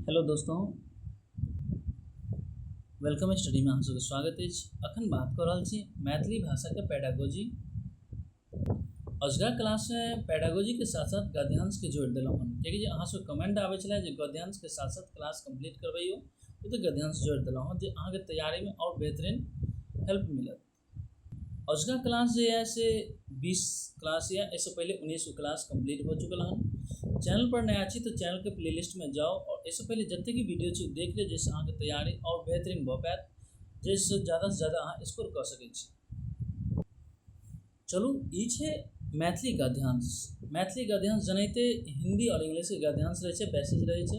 Hello दोस्तों, welcome study में अहाँ सबके स्वागत है। अखन बात कर रहल छी मैथिली भाषा के पेडागोजी। अजगा क्लास में पेडागोजी के साथ साथ गद्यांश के जोड़ दिलहुँ हम, कियाकि अहाँ सब कमेंट आबै छलै जे गद्यांश के साथ साथ क्लास कंप्लीट करबैयो, तो गद्यांश जोड़ दिलहुँ हँ जे अहाँ के तैयारी में और बेहतरीन हेल्प मिलत। अजगा क्लास जो है से 20 क्लास या इससे पहले 19 क्लास कंप्लीट हो चुकल हन। चैनल पर नया छी तो चैनल के प्लेलिस्ट में जाओ और इससे पहले जितने भी वीडियो छी देख ले, जैसे अहाँ के तैयारी और बेहतरीन भऽ पायत, जैसे ज़्यादा से ज़्यादा अहाँ स्कोर कर सकै छी। चलू ई छै मैथिली गद्यांश। मैथिली गद्यांश जनाते हिंदी और इंग्लिश के गद्यांश रहे छै, पैसेज रहे छै,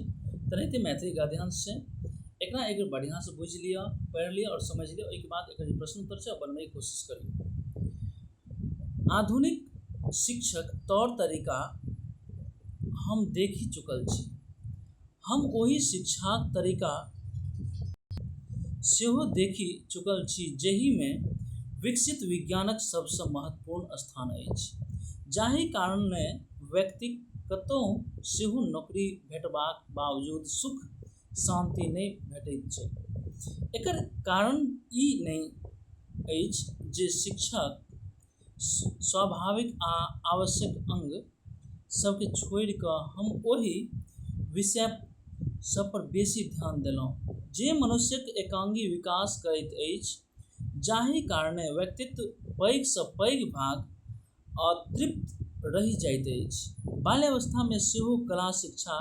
तनाहिते मैथिली गद्यांश छै। एकरा एक बढ़िया से बुझ लिया, पढ़ लिया और समझ लिया। एक बाद एक प्रश्न उत्तर से बनने की कोशिश करिए। आधुनिक शिक्षक तौर तरीका हम देखि चुकल छी। हम वही शिक्षा तरीका सेहो देखि चुकल छी जहि में विकसित विज्ञानक सबसे महत्वपूर्ण स्थान अछि, जाहि कारणे व्यक्ति कतहु सेहो नौकरी भेटबाक बावजूद सुख शांति नहीं भेटैत छै। एकर कारण ई नहीं अछि जे शिक्षक स्वाभाविक आ आवश्यक अंग सबके छोड़ि कऽ हम ओहि विषय सब पर बेसी ध्यान देलहुँ जे मनुष्यक एकांगी विकास करैत अछि, जाहि कारणे व्यक्तित्व पैघ सँ पैघ भाग अतृप्त रहि जाइत अछि। बाल्यावस्था में सेहो कला शिक्षा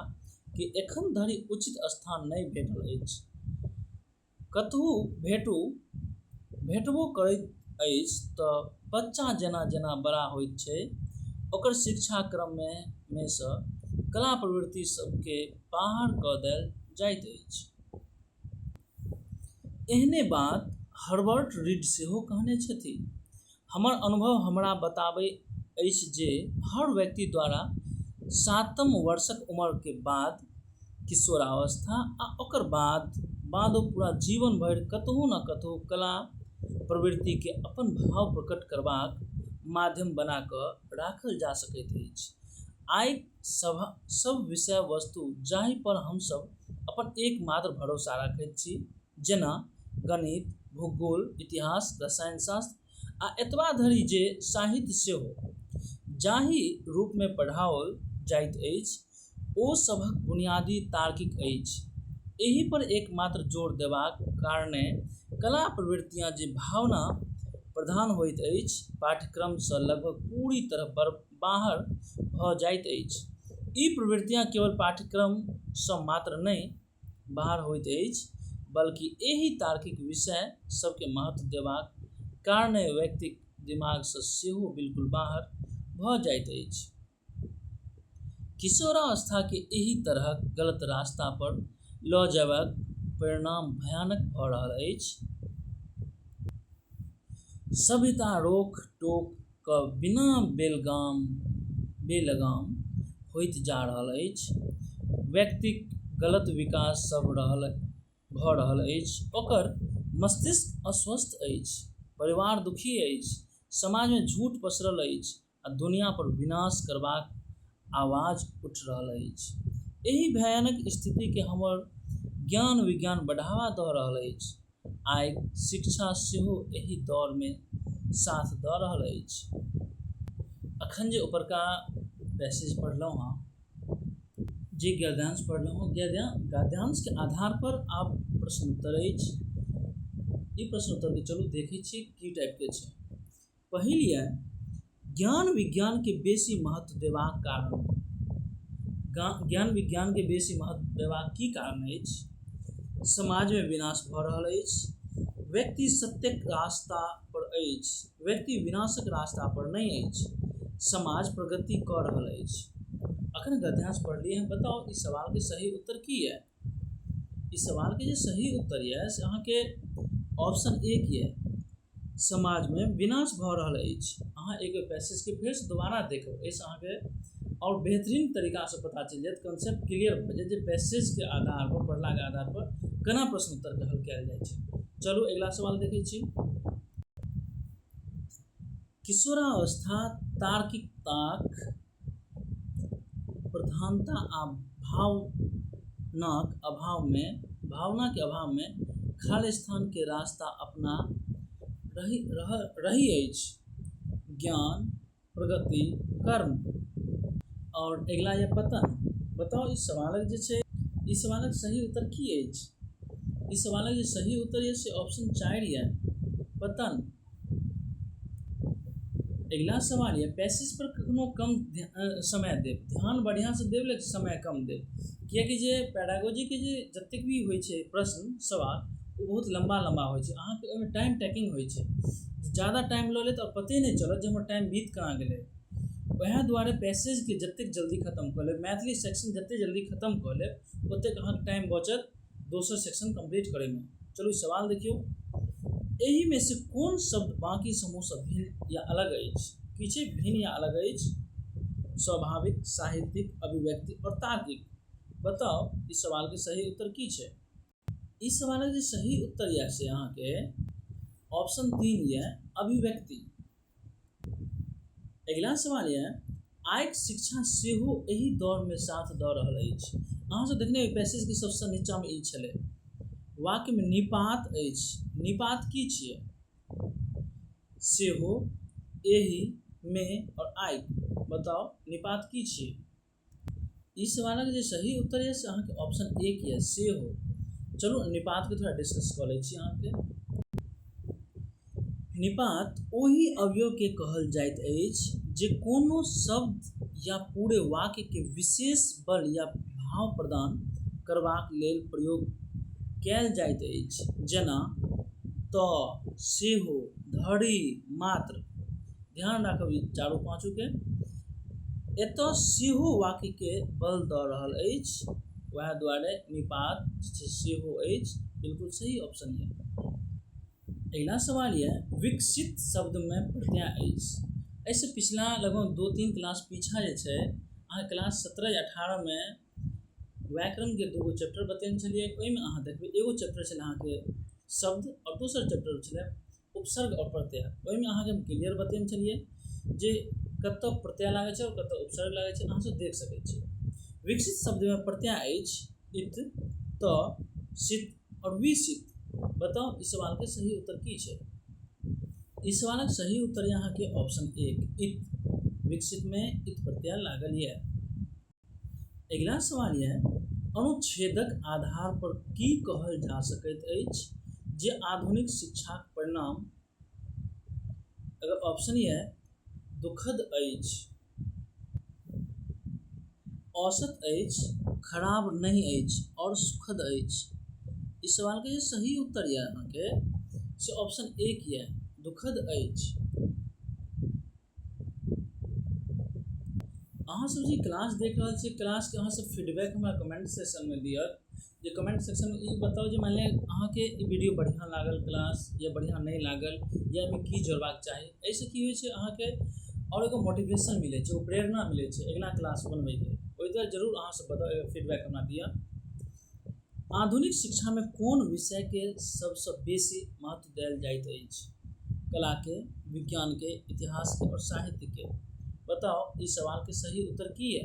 के एखन धरि उचित स्थान नहीं भेटल अछि। कतहु भेटबो करैत अछि तऽ बच्चा जेना जेना बड़ा होइत छै, ओकर शिक्षा क्रम में सँ कला प्रवृत्ति सबके बाहर कऽ देल जाइत अछि। एहने बात हर्बर्ट रीड सेहो कहने छथि। हमर अनुभव हमरा बताबै अछि जे हर व्यक्ति द्वारा 7 वर्षक उम्र के बाद किशोरावस्था आ ओकर बादो पूरा जीवन भरि कतहु न कतहु कला प्रवृत्ति के अपन भाव प्रकट करबाक माध्यम बना कऽ राखल जा सकैत अछि। आइ सब विषय वस्तु जाहि पर हम सब अपन एकमात्र भरोसा रखैत छी, जेना गणित, भूगोल, इतिहास, रसायन शास्त्र आ एतबा धरि जे साहित्य सेहो जाहि रूप में पढ़ाओल जाइत अछि, ओ सभक बुनियादी तार्किक अछि। एहि पर एकमात्र जोर देबाक कारणे कला प्रवृत्तियाँ जे भावना प्रधान होइत अछि, पाठ्यक्रम सँ लगभग पूरी तरह बाहर भऽ जाइत अछि। ई प्रवृत्तियाँ केवल पाठ्यक्रम सँ मात्र नहीं बाहर होइत अछि, बल्कि एहि तार्किक विषय सबके महत्व देबाक कारणे व्यक्तिक दिमाग सँ सेहो बिल्कुल बाहर भऽ जाइत अछि। किशोरावस्था के एहि तरहक गलत रास्ता पर लऽ जयबाक परिणाम भयानक भऽ रहल अछि। सभ्यता रोक टोक कऽ बिना बेलगाम होइत जा रहल अछि। व्यक्तिक गलत विकास सब भऽ रहल अछि। ओकर मस्तिष्क अस्वस्थ अछि, परिवार दुखी अछि, समाज में झूठ पसरल अछि आ दुनिया पर विनाश करबाक आवाज उठि रहल अछि। एहि भयानक स्थिति के हमर ज्ञान विज्ञान बढ़ावा दऽ रहल अछि। आइ शिक्षा सेहो एहि दौर में साथ दऽ रहल अछि। अखन जे उपरका पैसेज पढ़लहुँ हँ, जे गद्यांश पढ़लहुँ हँ, गद्यांश के आधार पर आब प्रश्न उत्तर अछि। ई प्रश्न उत्तर के चलू देखै छी की टाइप के छै। पहिल यऽ ज्ञान विज्ञान के बेसी महत्व देबाक कारण। ज्ञान विज्ञान के बेसी महत्व देबाक की कारण अछि? समाज में विनाश भऽ रहल अछि। व्यक्ति सत्यक रास्ता पर अछि, व्यक्ति विनाशक रास्ता पर नहीं अछि। समाज प्रगति कऽ रहल अछि। अखन गद्यांश पढ़लिए हैं, बताओ इस सवाल के सही उत्तर की है? इस सवाल के जो सही उत्तर है से अहाँ के ऑप्शन ए की है, समाज में विनाश भऽ रहल अछि। अहाँ एक पैसेज के फिर से दोबारा देखो, ऐसे अहाँ के और बेहतरीन तरीका से पता चल जाए, कॉन्सेप्ट क्लियर भऽ जाए जे पैसेज के आधार पर, पढ़ला के आधार पर केना प्रश्न उत्तर के हल कयल जाइ छै। चलू अगला सवाल देखै छी। किशोरावस्था तार्किकताक प्रधानता आ भाव भावना के अभाव में खाली स्थान के रास्ता अपना रही अछि। ज्ञान, प्रगति, कर्म और अगिला ये पतन। बताओ इस सवालक जे छै, इस सवालक सही उत्तर की अछि? इस सवालक जे सही उत्तर ये से ऑप्शन 4 ये, पतन। अगला सवाल ये पैसेज पर कखनो कम समय देव, ध्यान बढ़िया से देव लेकिन समय कम देव, कियाकि जे पेडागोजी के जे जतेक भी होइ छै प्रश्न सवाल वो बहुत लंबा लंबा होइ छै, अहाँके ओहिमे टाइम टेकिंग होइ छै, ज़्यादा टाइम लऽ लेत और पते नहीं चलत जे हमर टाइम बीत कहाँ गेलै। वएह दुआरे पैसेज के जतेक जल्दी खत्म कऽ लेब, मैथिली सेक्शन जतेक जल्दी खत्म कऽ लेब ओतेक अहाँके टाइम बचत दोसर सेक्शन कंप्लीट करैमे। चलू सवाल देखियौ, एही में से कोन शब्द बाकी समूह से भिन्न या अलग अछि? की छै भिन्न या अलग अछि? स्वाभाविक, साहित्यिक, अभिव्यक्ति और तार्किक। बताओ इस सवाल के सही उत्तर की छै? इस सवाल के सही उत्तर यह से अहाँ के ऑप्शन 3 ये, अभिव्यक्ति। अगला सवाल ये, आयक शिक्षा सेहो एही दौर में साथ दऽ रहल अछि। अहाँ सब देखने पैसेज के सबसे नीचा में ई छलै, वाक्य में निपात अछि। निपात की छियै? सेहो, एही, में और आयक। बताओ निपात की छियै? इस सवाल के सही उत्तर है से अहाँ के ऑप्शन 1 ये, सेहो। चलू निपात के थोड़ा डिस्कस कऽ लै छी अहाँ के। निपात ओही अवयव के कहल जाइत अछि जे कोनो शब्द या पूरे वाक्य के विशेष बल या भाव प्रदान करबाक लेल प्रयोग कयल जाइत अछि, जेना तऽ, सेहो, धरि, मात्र। ध्यान राखब ई चारू पाँचू के। एतऽ सेहो वाक्य के बल दऽ रहल अछि, वएह दुआरे निपात सेहो अछि, बिल्कुल सही ऑप्शन है। अगला सवाल ये, विकसित शब्द में प्रत्यय अछि। ऐसे पिछला लगभग 2-3 क्लास पीछा जे छै, अहाँ क्लास 17 या 18 में व्याकरण के 2 चैप्टर बतेने छलिए। ओहिमे अहाँ देखबै एगो चैप्टर छलै अहाँ के शब्द और दोसर चैप्टर छलै उपसर्ग और प्रत्यय। ओहिमे अहाँ के हम क्लियर बतेने छलिए जे कतऽ प्रत्यय लागै छै और कतऽ उपसर्ग लागै छै, अहाँ सब देख सकै छी। विकसित शब्द में प्रत्यय अछि इत, त, सित और विसित। बताओ इस सवाल के सही उत्तर की छै? इस सवाल का सही उत्तर यहाँ के ऑप्शन 1, इत। विकसित में इत प्रत्यय लागल है। अगला सवाल यह, अनुच्छेदक आधार पर की कहल जा सकैत अछि जे आधुनिक शिक्षाक परिणाम? अगर ऑप्शन यह दुखद अछि, औसत अछि, खराब नहीं अछि और सुखद अछि। इस सवाल के सही उत्तर यह अहाँ के से ऑप्शन 1 यह दुखद अछि। अहाँ सब जी क्लास देख रहल छी, क्लास के अहाँ सब फीडबैक हमरा कमेंट सेक्शन में दिअ। जे कमेंट सेक्शन में ई बताओ जे मान लिअ अहाँ के ई वीडियो बढ़िया लागल क्लास या बढ़िया नहीं लागल या एहिमे की जोड़बाक चाही। ऐसे की होइ छै अहाँ के और एगो मोटिवेशन मिले छै, वो प्रेरणा मिले छै अगला क्लास बनबै के। ओहि दुआरे जरूर अहाँ सब बताओ, फीडबैक हमरा दिअ। आधुनिक शिक्षा में कोन विषय के सबसे बेसी महत्व देल जाइत अछि? कला के, विज्ञान के, इतिहास के और साहित्य के। बताओ इस सवाल के सही उत्तर की है?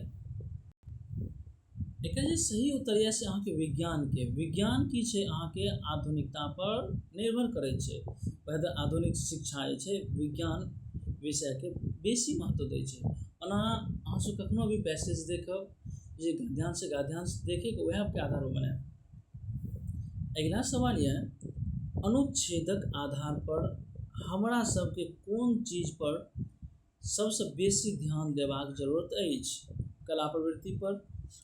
एकर जे सही उत्तर है से अहाँ के विज्ञान के। विज्ञान की छै अहाँ के आधुनिकता पर निर्भर करै छै। वैसे आधुनिक शिक्षा जे छै विज्ञान विषय के बेसी महत्व दै छै। ओना अहाँ सब कखनो भी पैसेज देखब जे गद्यांश देखे के वएह के आधार पर बनाएब। अगला सवाल यह, अनुच्छेदक आधार पर हमरा सबके कोन चीज पर सबसे बेसी ध्यान देबाक जरूरत अछि? कला प्रवृत्ति पर,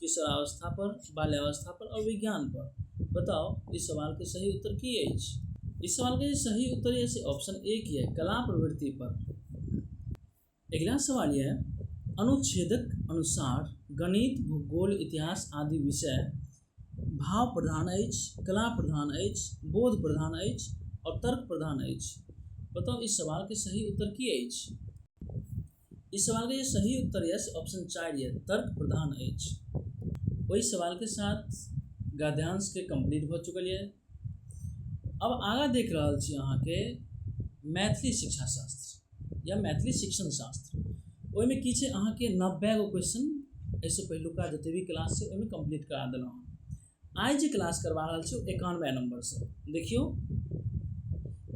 किशोरावस्था पर, बाल्यावस्था पर और विज्ञान पर। बताओ इस सवाल के सही उत्तर की अछि? इस सवाल के सही उत्तर है से ऑप्शन 1 है, कला प्रवृत्ति पर। अगला सवाल यह, अनुच्छेदक अनुसार गणित, भूगोल, इतिहास आदि विषय भाव प्रधान अछि, कला प्रधान अछि, बोध प्रधान अछि और तर्क प्रधान अछि। बताओ इस सवाल के सही उत्तर की अछि? इस सवाल के सही उत्तर है ऑप्शन 4 है, तर्क प्रधान अछि। वही सवाल के साथ गद्यांश के कंप्लीट हो चुकल है। अब आगा देख रहा छी अहाँ के मैथिली शिक्षा शास्त्र या मैथिली शिक्षण शास्त्र। ओहिमे की छै अहाँ के 90 गो क्वेश्चन ऐसे पहिलुका जते भी क्लास छै ओहिमे कंप्लीट करा देलहुँ। आइ जे क्लास करवा रहल छी 91 नंबर से। देखियौ,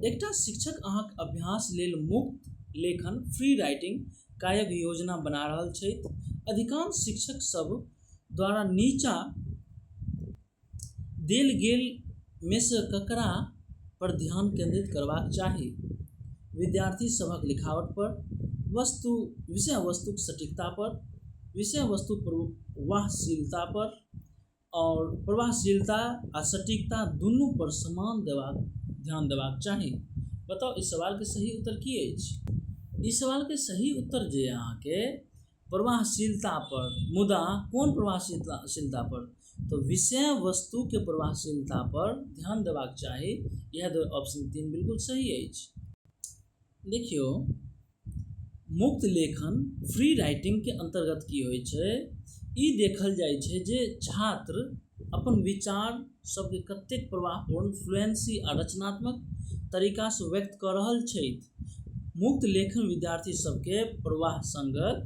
एकटा शिक्षक अहाँक अभ्यास लेल मुक्त लेखन फ्री राइटिंग कायक योजना बना रहल छथि। अधिकांश शिक्षक सब द्वारा नीचा देल गेल में से ककरा पर ध्यान केंद्रित करबाक चाही? विद्यार्थी सभक लिखावट पर, विषय वस्तुक सटीकता पर, विषय वस्तु प्रवाहशीलता पर, और प्रवाहशीलता आ सटीकता दुनू पर समान ध्यान देबाक चाही। बताओ इस सवाल के सही उत्तर की अछि? इस सवाल के सही उत्तर जे अहाँके प्रवाहशीलता पर, मुदा कोन प्रवाहशीलता पर? तो विषय वस्तु के प्रवाहशीलता पर ध्यान देबाक चाही। यह ऑप्शन 3 बिल्कुल सही अछि। देखियो, मुक्त लेखन फ्री राइटिंग के अंतर्गत की होइ छै? ई देखल जाइ छै जे छात्र अपन विचार सबके कतेक प्रभावपूर्ण, फ्लुएंसी आ रचनात्मक तरीका से व्यक्त कर रहल छथि। मुक्त लेखन विद्यार्थी सबके प्रवाह संगत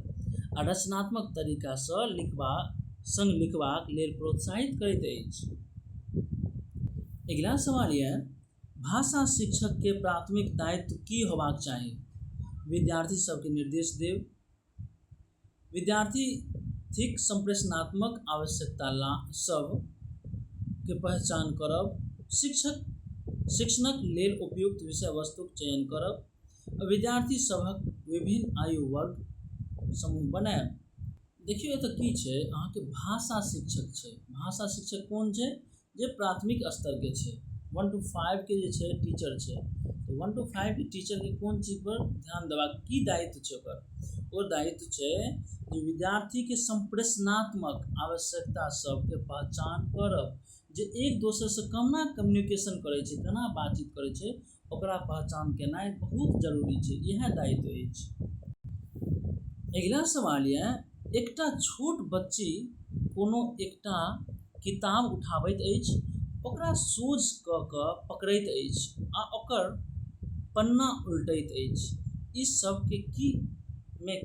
आ रचनात्मक तरीका से लिखबाक लेल प्रोत्साहित करैत अछि। अगिला सवाल यह, भाषा शिक्षक के प्राथमिक दायित्व की होबाक चाही? विद्यार्थी सबके निर्देश देव, विद्यार्थी थिक संप्रेषणात्मक आवश्यकता सब के पहचान करब, शिक्षणक लेल उपयुक्त विषय वस्तुक चयन करब, विद्यार्थी सभक विभिन्न आयु वर्ग समूह बनायब। देखियो एतऽ की छै, अहाँके भाषा शिक्षक छै। भाषा शिक्षक कोन छै? जे प्राथमिक स्तर के छै, 1 to 5 के जे छै टीचर छै। तो 1 to 5 के टीचर के कोन चीज पर ध्यान देबाक की दायित्व छै ओकर? ओ दायित्व छै जे विद्यार्थी के संप्रेषणात्मक आवश्यकता सबके पहचान करब, जे एक दोसर से केना कम्युनिकेशन करै छै, केना बातचीत करै छै, ओकरा पहचान केनाइ बहुत जरूरी छै। यह दायित्व अछि। अगिला सवाल यह, एकटा छोट बच्ची कोनो एकटा किताब उठाबैत अछि, ओकरा सोझ क के पकड़ैत अछि आ ओकर पन्ना उल्टैत अछि। इस सब के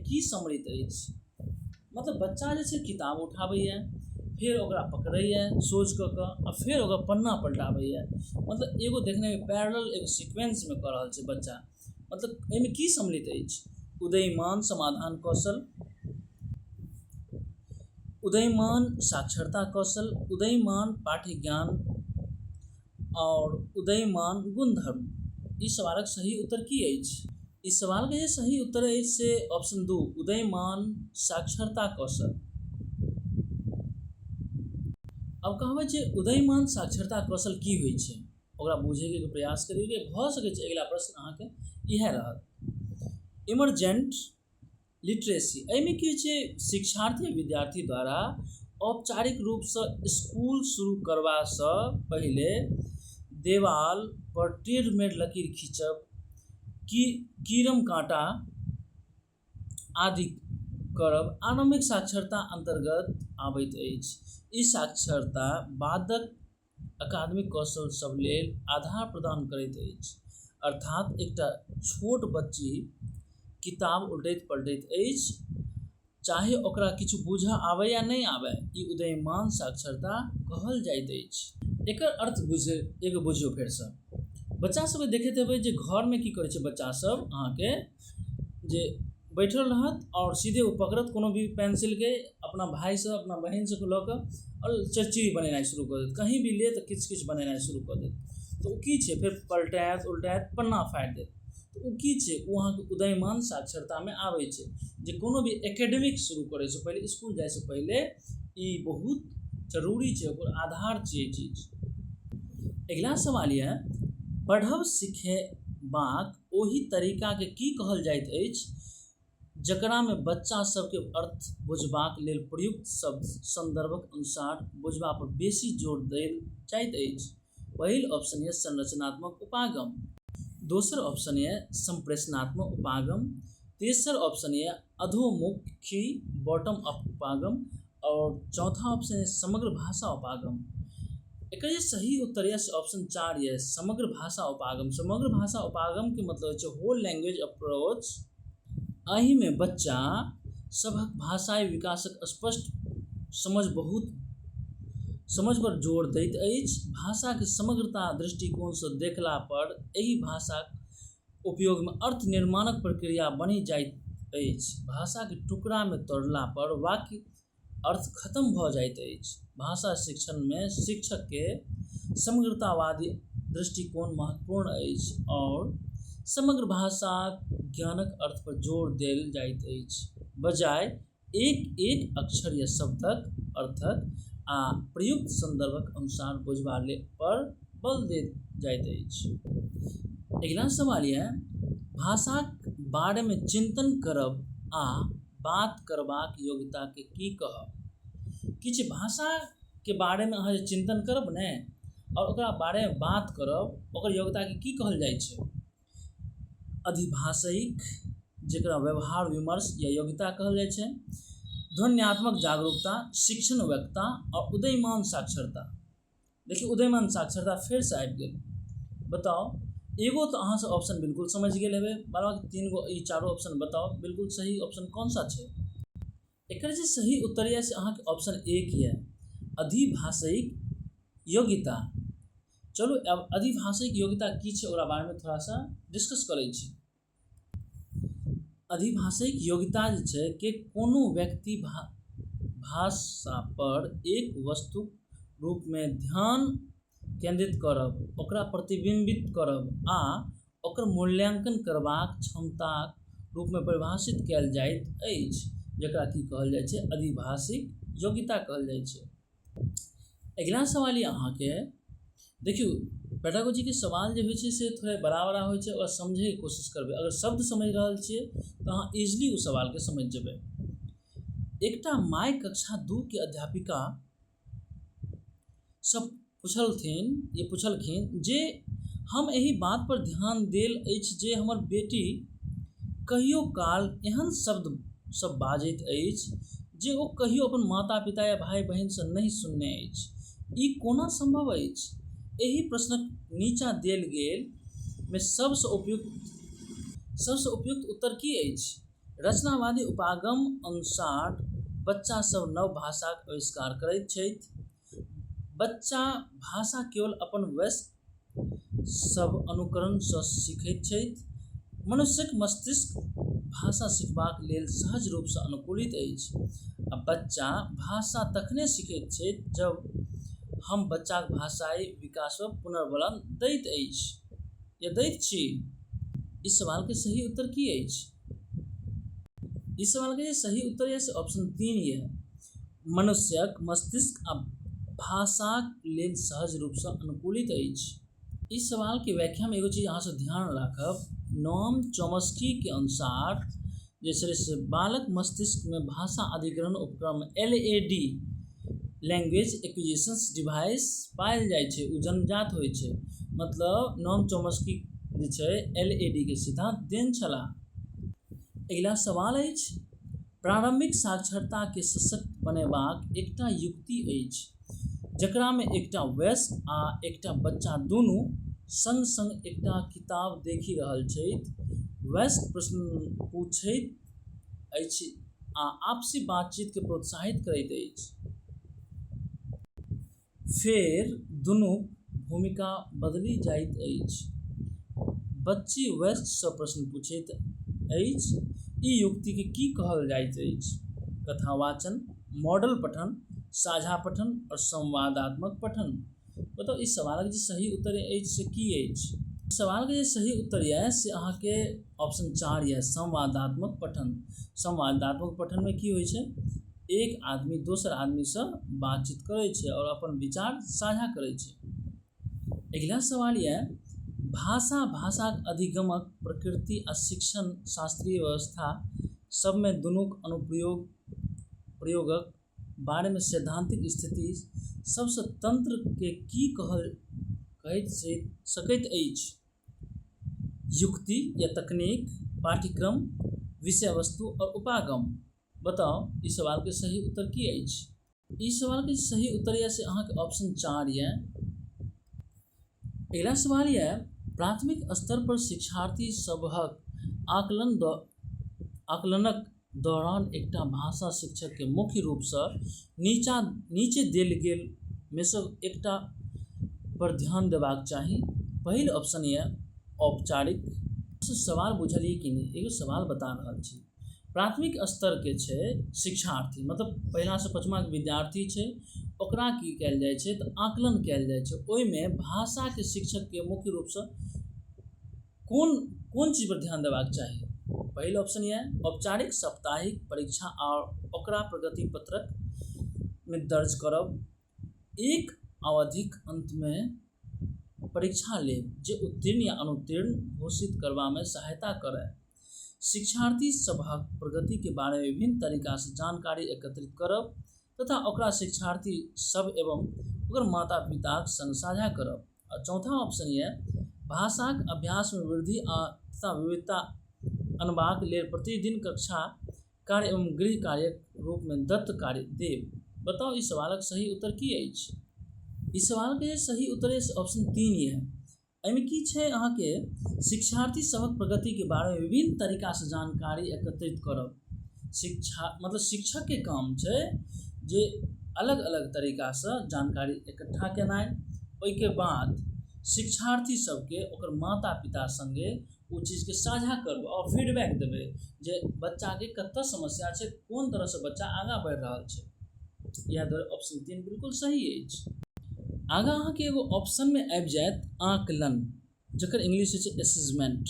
की सम्मिलित अछि? मतलब बच्चा जे छै किताब उठाबैया, फिर ओकरा पकड़ैया सोझ क के आ फिर ओकर पन्ना पलटाबैया। मतलब एगो देखने में पैरेलल एगो सीक्वेंस में कर रहल छै बच्चा। मतलब एहिमे की सम्मिलित अछि? उदयमान समाधान कौशल, उदयमान साक्षरता कौशल, उदयमान पाठ्य ज्ञान और उदयमान गुणधर्म। इस सवालक सही उत्तर की अछि? इस सवाल के सही उत्तर अछि से ऑप्शन 2, उदयमान साक्षरता कौशल। अब कहबै जे उदयमान साक्षरता कौशल की होइ छै, ओकरा बुझैके प्रयास करिए। भ सकै छै अगिला प्रश्न अहाँके इएह रहत। इमरजेंट लिटरेसी, एहिमे की होइ छै? शिक्षार्थी विद्यार्थी द्वारा औपचारिक रूप से स्कूल शुरू करबासँ पहिले देवाल पर टेढ़ मेढ़ लकीर खींचब, कीरम काँटा आदि करब आरंभिक साक्षरता अंतर्गत आबैत अछि। ई साक्षरता बादक अकादमिक कौशल सब लेल आधार प्रदान करैत अछि। अर्थात एकटा छोट बच्ची किताब उल्टैत पलटैत अछि, चाहे ओकरा किछु बुझऽ आबै या नहीं आबै, ई उदयमान साक्षरता कहल जाइत अछि। एकर अर्थ बुझियो फेर से। बच्चा सब देखैत हेबै जे घर में की करै छै बच्चा सब, अहाँके जे बैठल रहत और सीधे ओ पकड़त कोनो भी पेंसिल के, अपना भाई से अपना बहन से लऽ कऽ और चिड़चिड़ी बनेनाइ शुरू कऽ देत। कहीं भी ले तऽ किछु बनेनाइ शुरू कऽ देत। तो की छै? फिर पलटायत उल्टायत, पन्ना फाड़ि देत। तो ओ की छै? ओ अहाँके उदयमान साक्षरता में आबै छै। जे कोनो भी एकेडमिक शुरू करे से पहले, स्कूल जाए से पहले, ई बहुत जरूरी छै, ओकर आधार छै ई चीज। अगिला सवाल यह, पढ़ब सिखेबाक ओहि तरीका के की कहल जाइत अछि जकरा में बच्चा सबके अर्थ बुझबाक लेल प्रयुक्त शब्द संदर्भक अनुसार बुझबा पर बेसी जोर देल जाइत अछि? पहिल ऑप्शन यह संरचनात्मक उपागम, दोसर ऑप्शन यह संप्रेषणात्मक उपागम, तेसर ऑप्शन यह अधोमुखी बॉटम अप उपागम, और चौथा ऑप्शन है समग्र भाषा उपागम। एक सही उत्तर है ऑप्शन 4 यह समग्र भाषा उपागम। समग्र भाषा उपागम के मतलब है होल लैंग्वेज अप्रोच। एहि में बच्चा सबक भाषाई विकासक स्पष्ट समझ बहुत समझ पर जोर दैत अछि। भाषाके समग्रता दृष्टिकोणसँ देखला पर एहि भाषाक उपयोगमे अर्थ निर्माणक प्रक्रिया बनि जाइत अछि। भाषाके टुकड़ामे तोड़ला पर वाक्य अर्थ खत्म भऽ जाइत अछि। भाषा शिक्षणमे शिक्षकके समग्रतावादी दृष्टिकोण महत्वपूर्ण अछि और समग्र भाषा ज्ञानक अर्थ पर जोर देल जाइत अछि, बजाय एक एक अक्षर या शब्दक अर्थक आ प्रयुक्त संदर्भक अनुसार बुझबा पर बल देल जाइत अछि। अगिला सवाल यऽ भाषाक बारेमे चिंतन करब आ बात करबाक योग्यताके की कहब। किछु भाषाके बारेमे अहाँ जे चिंतन करब ने और ओकरा बारेमे बात करब, ओकर योग्यताके की कहल जाइ छै। अधिभाषिक, जेकरा व्यवहार विमर्श या योग्यता कहल जाइ छै। ध्वन्यात्मक जागरूकता, शिक्षण वक्ता और उदयमान साक्षरता। देखिए उदयमान साक्षरता फिर से आबि गेल। बताओ एगो तो अहाँ से ऑप्शन बिल्कुल समझ गेल हेबै, बाकी 3 गो ई चारो ऑप्शन बताओ बिल्कुल सही ऑप्शन कौन सा छै। एकर जे सही उत्तर यऽ से अहाँके ऑप्शन 1 यऽ, अधिभाषिक योग्यता। चलू अब अधिभाषिक योग्यता की छै ओकरा बारेमे थोड़ा सा डिस्कस करै छी। अधिभाषिक योग्यता जे छै कि कोनो व्यक्ति भाषा पर एक वस्तुक रूपमे ध्यान केंद्रित करब, ओकरा प्रतिबिंबित करब आ ओकर मूल्यांकन करबाक क्षमताक रूपमे परिभाषित कयल जाइत अछि, जकरा की कहल जाइ छै अधिभाषिक योग्यता कहल जाइ छै। अगिला सवाल ये अहाँके देखियो पेडागोजी के सवाल जे होइ छै से थोड़े बड़ा बड़ा होइ छै और समझैके कोशिश करबै। अगर शब्द समझ रहल छियै तऽ अहाँ इजिली ओ सवालके समझ जेबै। एकटा माय कक्षा 2 के अध्यापिका सब पुछलखिन जे हम एहि बात पर ध्यान देल अछि जे हमर बेटी कहियो काल एहन शब्द सब बाजैत अछि जे ओ कहियो अपन माता पिता या भाई बहन से नहीं सुनने अछि, ई कोना संभव अछि। एहि प्रश्नक नीचा देल गेल में सबसँ उपयुक्त उत्तर की अछि। रचनावादी उपागम अनुसार बच्चा सब नव भाषाक आविष्कार करैत छथि। बच्चा भाषा केवल अपन वयस्क सब अनुकरणसँ सीखैत छथि। मनुष्यक मस्तिष्क भाषा सिखबाक लेल सहज रूपसँ अनुकूलित अछि आ बच्चा भाषा तखने सीखैत छथि जब हम बच्चाक भाषाई विकासमे पुनर्बल दैत छी। इस सवाल के सही उत्तर की अछि। इस सवाल के सही उत्तर है ऑप्शन 3 ये, मनुष्यक मस्तिष्क आ भाषाक लेल सहज रूपसँ अनुकूलित अछि। इस सवाल के व्याख्या में एगो चीज अहाँ से ध्यान राखब, नोम चॉम्स्की के अनुसार जे छै से बालक मस्तिष्क में भाषा अधिग्रहण उपक्रम LAD लैंग्वेज एक्विजिशन डिवाइस पायल जाइ छै, उ जन्मजात होइ छै। मतलब नोम चॉम्स्की जे छै LAD के सिद्धांत देन छलाह। अगिला सवाल अछि, प्रारंभिक साक्षरता के सशक्त बनेबाक एकटा युक्ति अछि जकरा में एकटा वयस्क आ एकटा बच्चा दुनू संग संग एकटा किताब देखि रहल छथि। वयस्क प्रश्न पूछैत अछि आ आपसी बातचीत के प्रोत्साहित करैत अछि। फेर दुनूक भूमिका बदलि जाइत अछि। बच्ची वयस्क सँ प्रश्न पूछैत अछि। ई युक्ति के की कहल जाइत अछि। कथावाचन, मॉडल पठन, साझा पठन और संवादात्मक पठन। बताओ इस सवाल के सही उत्तर अछि से की अछि। इस सवाल के सही उत्तर है से अहाँ के ऑप्शन 4 है, संवादात्मक पठन। संवादात्मक पठन में की होइ छै, एक आदमी दोसर आदमी से बातचीत करे छै और अपन विचार साझा करे छै। अगला सवाल यह, भाषाक अधिगमक प्रकृति आ शिक्षण शास्त्रीय व्यवस्था सबमें दुनूक प्रयोगक बारे में सैद्धांतिक स्थिति सबसँ तंत्र के की कहैत सकैत अछि। युक्ति या तकनीक, पाठ्यक्रम, विषय वस्तु और उपागम। बताओ इस सवाल के सही उत्तर की अछि। इस सवाल के सही उत्तर यह से अहाँ के ऑप्शन 4 यह। अगला सवाल यह, प्राथमिक स्तर पर शिक्षार्थी सबहक आकलनक दौरान एकटा भाषा शिक्षक के मुख्य रूप से नीचे देल गेल में से एकटा पर ध्यान देबाक चाही। पहिल ऑप्शन ये औपचारिक। सवाल बुझलिए कि नहीं, एगो सवाल बता रहल छी। प्राथमिक स्तर के छै शिक्षार्थी, मतलब पहिला से पाँचमा के विद्यार्थी छै, ओकरा की कयल जाइ छै तऽ आकलन कयल जाइ छै। ओहिमे भाषा के शिक्षक के मुख्य रूप से कोन कोन चीज पर ध्यान देबाक चाही। पहिल ऑप्शन ये औपचारिक साप्ताहिक परीक्षा और ओकरा प्रगति पत्रक में दर्ज करब। एक अवधिक अंत में परीक्षा लेब जे उत्तीर्ण या अनुत्तीर्ण घोषित करबा में सहायता करे। शिक्षार्थी सभक प्रगति के बारे में विभिन्न तरीका से जानकारी एकत्रित करब तथा ओकरा शिक्षार्थी सब एवं ओकर माता पिताक संग साझा करब। और चौथा ऑप्शन ये भाषाक अभ्यास में वृद्धि तथा विविधता अनबाक लेल प्रतिदिन कक्षा कार्य एवं गृह कार्यक रूप में दत्त कार्य देब। बताओ इस सवालक सही उत्तर की अछि। इस सवाल के सही उत्तर ऑप्शन 3 ये। एहिमे की छै अहाँके शिक्षार्थी सबक प्रगति के बारे में विभिन्न तरीका से जानकारी एकत्रित करब। मतलब शिक्षक के काम छै जे अलग अलग तरीका से जानकारी इकट्ठा केनाइ, ओहिके बाद शिक्षार्थी सबके ओकर माता पिता संगे ओ चीज के साझा करब और फीडबैक देबै जे बच्चा के कतऽ समस्या छै, कोन तरह से बच्चा आगाँ बढ़ि रहल छै। इएह दुआरे ऑप्शन 3 बिल्कुल सही अछि। आगाँ अहाँके एगो ऑप्शन में आबि जायत आकलन, जकर इंग्लिश छै असेसमेंट।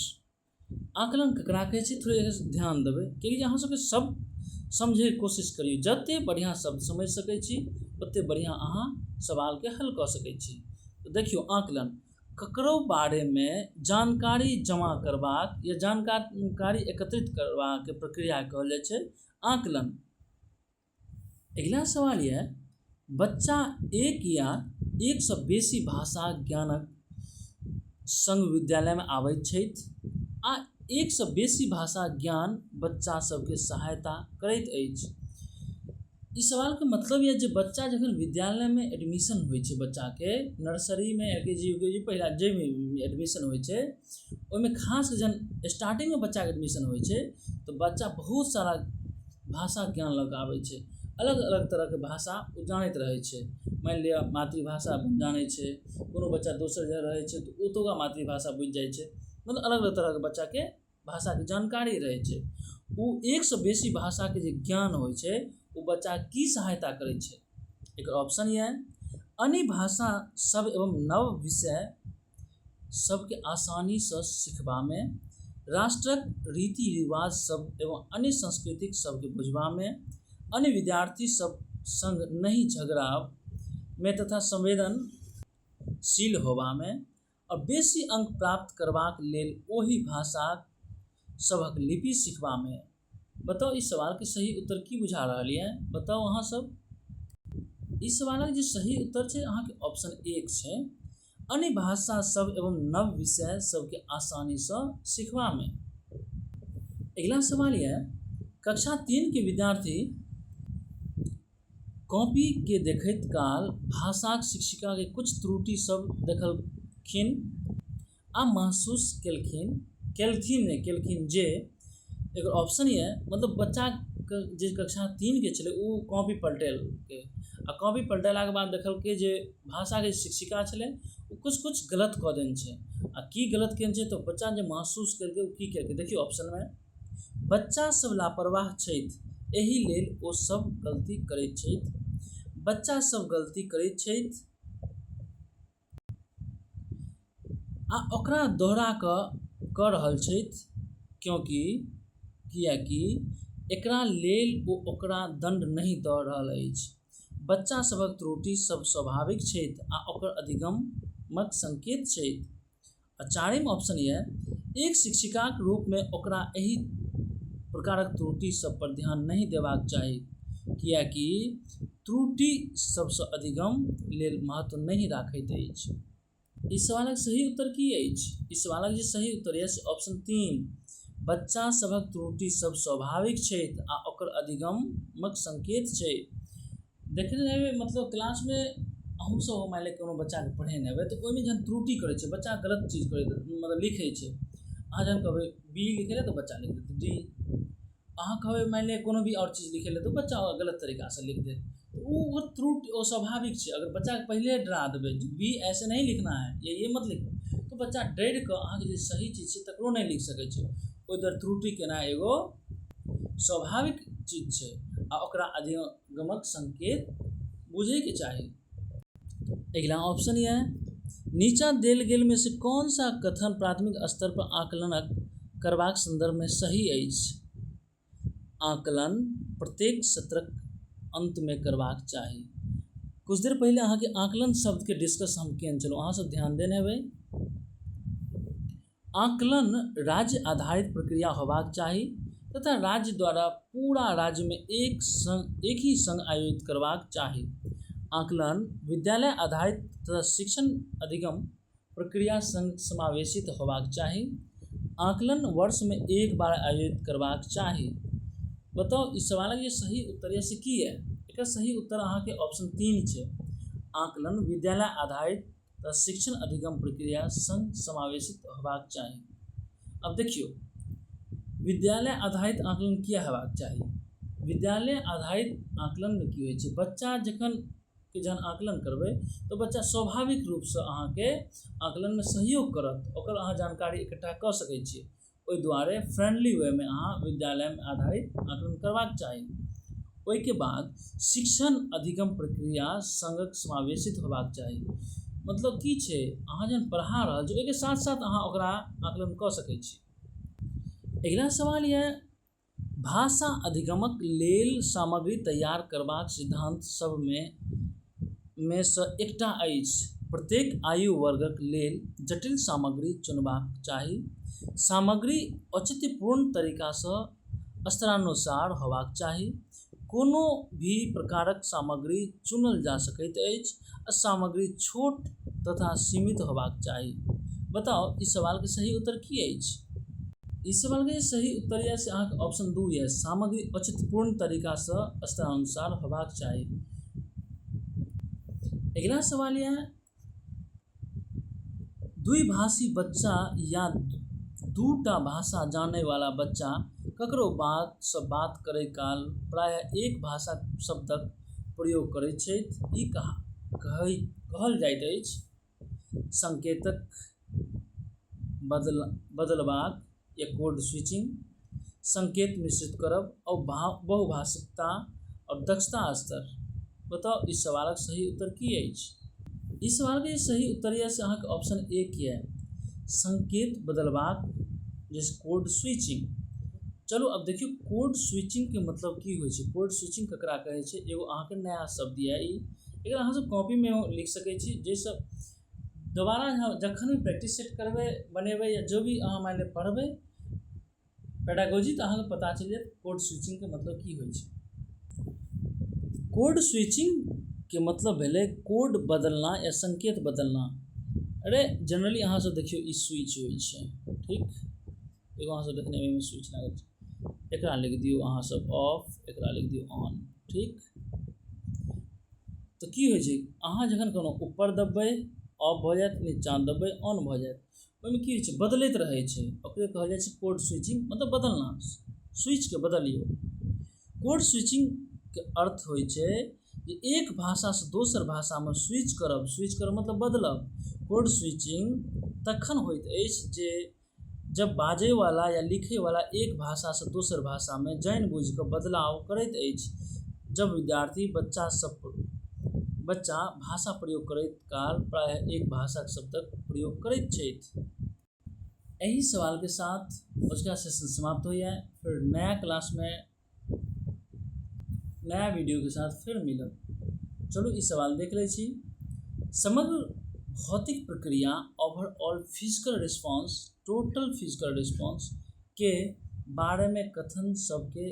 आकलन ककरा कहै छै थोड़े ध्यान देबै, किएकि अहाँ सबके सब समझे कोशिश करियौ। जते बढ़िया शब्द समझ सकै छी ओते बढ़िया अहाँ सवाल के हल कऽ सकै छी। तो देखियौ आकलन ककरो बारे में जानकारी जमा करबाक या जानकारी एकत्रित करबाक के प्रक्रिया कहल जाइ छै आकलन। अगिला सवाल ये बच्चा एक या एक से बेसी भाषा ज्ञानक संग विद्यालय में आबैत छथि आ एक से बेसी भाषा ज्ञान बच्चा सबके सहायता करैत अछि। इस सवाल के मतलब ये जे बच्चा जखन विद्यालय में एडमिशन होइ छै, बच्चा के नर्सरी में LKG UKG पहिला जे में एडमिशन होइ छै, ओहिमे खास जन स्टार्टिंग में बच्चा के एडमिशन होइ छै तो बच्चा बहुत सारा भाषा ज्ञान लऽ कऽ आबै छै। अलग अलग तरह के भाषा ओ जानैत रहै छै। मान लिअ मातृभाषा जानै छै, कोनो बच्चा दोसर जगह रहै छै तो ओतुका मातृभाषा बुझि जाइ छै। मतलब अलग अलग तरह के बच्चा के भाषा के जानकारी रहै छै। ओ एक से बेसी भाषा के जे ज्ञान होइ छै वो बच्चा की सहायता करै छै। एक ऑप्शन ये अन्य भाषा सब एवं नव विषय सबके आसानी से सिखबा में, राष्ट्रक रीति रिवाज सब एवं अन्य सांस्कृतिक सबके बुझबा में, अन्य विद्यार्थी सब संग नहीं झगड़ा में तथा संवेदनशील होबा में, और बेसी अंक प्राप्त करबाक लेल ओही भाषा सबक लिपि सिखबा में। बताओ इस सवाल के सही उत्तर की बुझा रहल ये, बताओ अहाँ सब। इस सवालक जे सही उत्तर छै अहाँके ऑप्शन 1 छै अन्य भाषा सब एवं नव विषय सबके आसानी से सिखबा में। अगला सवाल ये कक्षा 3 के विद्यार्थी कॉपी के देखैत काल भाषाक शिक्षिका के कुछ त्रुटि सब देखलखिन आ महसूस केलखिन जे एक ऑप्शन ये। मतलब बच्चा जे कक्षा 3 के छलै ओ कॉपी पलटेलकै आ कॉपी पलटेलाके बाद देखलकै जे भाषा के शिक्षिका छलै ओ कुछ गलत कऽ देने छै। आ की गलत केने छै तऽ बच्चा जे महसूस केलकै ओ की केलकै, देखियौ ऑप्शन में बच्चा सब लापरवाह छथि एहि लेल ओ सब गलती करैत छथि। बच्चा सब गलती करैत छथि आ ओकरा दोहरा कऽ रहल छथि कियाकि एकरा लेल ओ ओकरा दंड नहीं दऽ रहल अछि। बच्चा सबक त्रुटि सब स्वाभाविक छथि आ ओकर अधिगमक संकेत छथि। आ चारिम ऑप्शन ये एक शिक्षिकाक रूप में ओकरा एहि प्रकारक त्रुटि सब पर ध्यान नहीं देबाक चाही कियाकि त्रुटि सबसँ अधिगम लेल महत्व नहीं राखैत अछि। इस सवालक सही उत्तर की अछि। इस सवालक जे सही उत्तर अछि ऑप्शन 3 बच्चा सबक त्रुटि सब स्वाभाविक छथि आ ओकर अधिगमक संकेत छै। देखने हेबै मतलब क्लास में अहूँ सब मान लिअ कोनो बच्चा के पढ़ेने हेबै तऽ ओहिमे जहन त्रुटि करै छै बच्चा गलत चीज मतलब लिखै छै, अहाँ जहन कहबै B लिखै लए तऽ बच्चा लिख देतै D, अहाँ कहबै मान लिअ कोनो भी और चीज लिखै लए तऽ बच्चा गलत तरीका से लिख देत। वो त्रुटि वो स्वाभाविक है। अगर बच्चा के पहले डरा देवे बी ऐसे नहीं लिखना है ये मत लिखो, तो बच्चा डर के अहाँके जे सही चीज है तकरो नहीं लिख सकै छै। ओहि दुआरे त्रुटि केना एगो स्वाभाविक चीज है आ ओकरा अधिगमक संकेत बुझे के चाही। अगला ऑप्शन ये है, नीचा देल गेल में से कौन सा कथन प्राथमिक स्तर पर आकलन करबाक संदर्भ में सही अछि। आकलन प्रत्येक सत्रक अंत में करबाक चाही। कुछ देर पहले अहाँ के आकलन शब्द के डिस्कस हम केने छलहुँ, अहाँ सब ध्यान देने हेबै। आकलन राज्य आधारित प्रक्रिया होबाक चाही तथा राज्य द्वारा पूरा राज्य में एक ही संग आयोजित करबाक चाही। आकलन विद्यालय आधारित तथा शिक्षण अधिगम प्रक्रिया संग समावेशित होबाक चाही। आकलन वर्ष में एक बार आयोजित करबाक चाही। बताओ इस सवाल के सही उत्तर से की है। एक सही उत्तर अहाँ के ऑप्शन 3 है। आकलन विद्यालय आधारित तथा शिक्षण अधिगम प्रक्रिया संग समावेशित होबाक चाही। अब देखियो विद्यालय आधारित आकलन किया हेबाक चाही। विद्यालय आधारित आकलन में की होइ छै, बच्चा जखन आकलन करबै तो बच्चा स्वाभाविक रूप से अहाँ के आकलन में सहयोग करत, ओकर अहाँ जानकारी इकट्ठा कऽ सकै छियै। ओहि दुआरे फ्रेंडली वे में अहाँ विद्यालय में आधारित आकलन करबाक चाही। ओहि के बाद शिक्षण अधिगम प्रक्रिया संगक समावेशित होबाक चाही। मतलब की छै, अहाँ जहन पढ़ा रहल छी ओहिके साथ साथ अहाँ ओकरा आकलन कऽ सकै छी। अगला सवाल यह, भाषा अधिगमक लेल सामग्री तैयार करबाक सिद्धांत सब में से एकटा अछि। प्रत्येक आयु वर्गक लेल जटिल सामग्री चुनबाक चाही। सामग्री औचित्यपूर्ण तरीका से स्तरानुसार होबाक चाही। कोनो भी प्रकारक सामग्री चुनल जा सकैत अछि आ सामग्री छोट तथा सीमित होबाक चाही। बताओ इस सवाल के सही उत्तर की अछि। इस सवाल के सही उत्तर यह से अहाँके ऑप्शन 2 है, सामग्री औचित्यपूर्ण तरीका से स्तरानुसार होबाक चाही। अगला सवाल यह है, द्विभाषी बच्चा या दूटा भाषा जाने वाला बच्चा ककरो बात से बात करे काल प्रायः एक भाषा शब्दक प्रयोग करैत छथि। ई कहल जाइत अछि संकेतक बदलबाक या कोड स्विचिंग, संकेत मिश्रित करब और बहुभाषिकता और दक्षता स्तर। बताओ इस सवाल का सही उत्तर की अछि। इस सवाल के सही उत्तर यह से अहाँके ऑप्शन 1 है, संकेत बदलबाक जैसे कोड स्विचिंग। चलो अब देखियो कोड स्विचिंग के मतलब की होइ छै, कोड स्विचिंग ककरा कहै छै। एगो अहाँके नया शब्द है, एकरा अहाँ सब कॉपी में लिख सकै छी, जैसे दोबारा जखन भी प्रैक्टिस सेट करबै बनेबै या जो भी अहाँ मान लिअ पढ़बै पेडागोजी तो अहाँके पता चल जाएत कोड स्विचिंग के मतलब की होइ छै। कोड स्विचिंग के मतलब भेलै कोड बदलना या संकेत बदलना। अरे जनरली अहाँ सब देखियो ई स्विच होइ छै, ठीक, एगो अहाँ सब देखने में स्विच लागल छै, एकरा लिख दियो अहाँ सब ऑफ, एकरा लिख दियो ऑन, ठीक। तो की होइ छै, अहाँ जखन कोनो ऊपर दबबै ऑफ भऽ जाएत, नीचा दबबै ऑन भऽ जाएत। ओहिमे की होइ छै, बदलैत रहै छै, ओकरे कहल जाइ छै कोड स्विचिंग, मतलब बदलना, स्विच के बदलियो। कोड स्विचिंग के अर्थ होइ छै जे एक भाषा से दोसर भाषा में स्विच करब मतलब बदलब। कोड स्विचिंग तखन होइत अछि जे जब बाजै वाला या लिखै वाला एक भाषा से दोसर भाषा में जानबूझ कऽ बदलाव करैत अछि। जब विद्यार्थी बच्चा भाषा प्रयोग करैत काल प्रायः एक भाषा शब्दक प्रयोग करैत छथि। यही सवाल के साथ उसका सेशन समाप्त हो जाए। फिर नया क्लास में नया वीडियो के साथ फिर मिलब। चलो इस सवाल देख ले छी। समग्र भौतिक प्रक्रिया overall physical response, total physical response के बारे में कथन सबके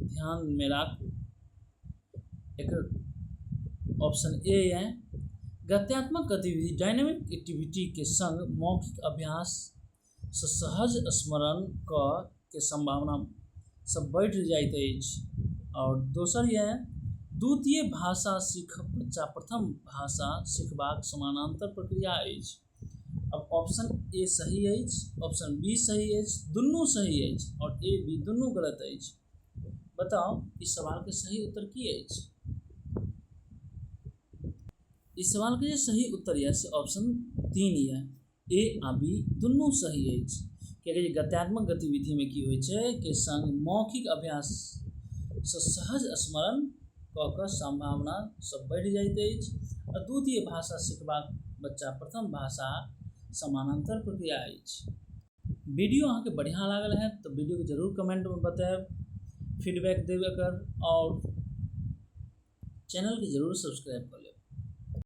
ध्यान में राखू। एक ऑप्शन ए है, गत्यात्मक गतिविधि डायनेमिक एक्टिविटी के संग मौखिक अभ्यास से सहज स्मरण के संभावना सब बढ़ जाइत अछि। और दोसर यह द्वितीय भाषा सीखब बच्चा प्रथम भाषा सीखबाक समानांतर प्रक्रिया अछि। अब ऑप्शन ए सही अछि, ऑप्शन बी सही अछि, दुनू सही अछि और ए बी दुनू गलत अछि। बताओ इस सवाल के सही उत्तर की अछि। इस सवाल के सही उत्तर यऽ से ऑप्शन 3 यऽ, ए आ बी दुनू सही अछि। कियाकि गत्यात्मक गतिविधि में की होइ छै कि संग मौखिक अभ्यास से सहज स्मरण कऽ कऽ संभावना सब बढ़ि जाइत अछि आ द्वितीय भाषा सिखबाक बच्चा प्रथम भाषा समानांतर प्रक्रिया अछि। वीडियो अहाँ के बढ़िया लागल है तो वीडियो के जरूर कमेंट में बताएब, फीडबैक देब एकर, और चैनल के जरूर सब्सक्राइब कर लेब।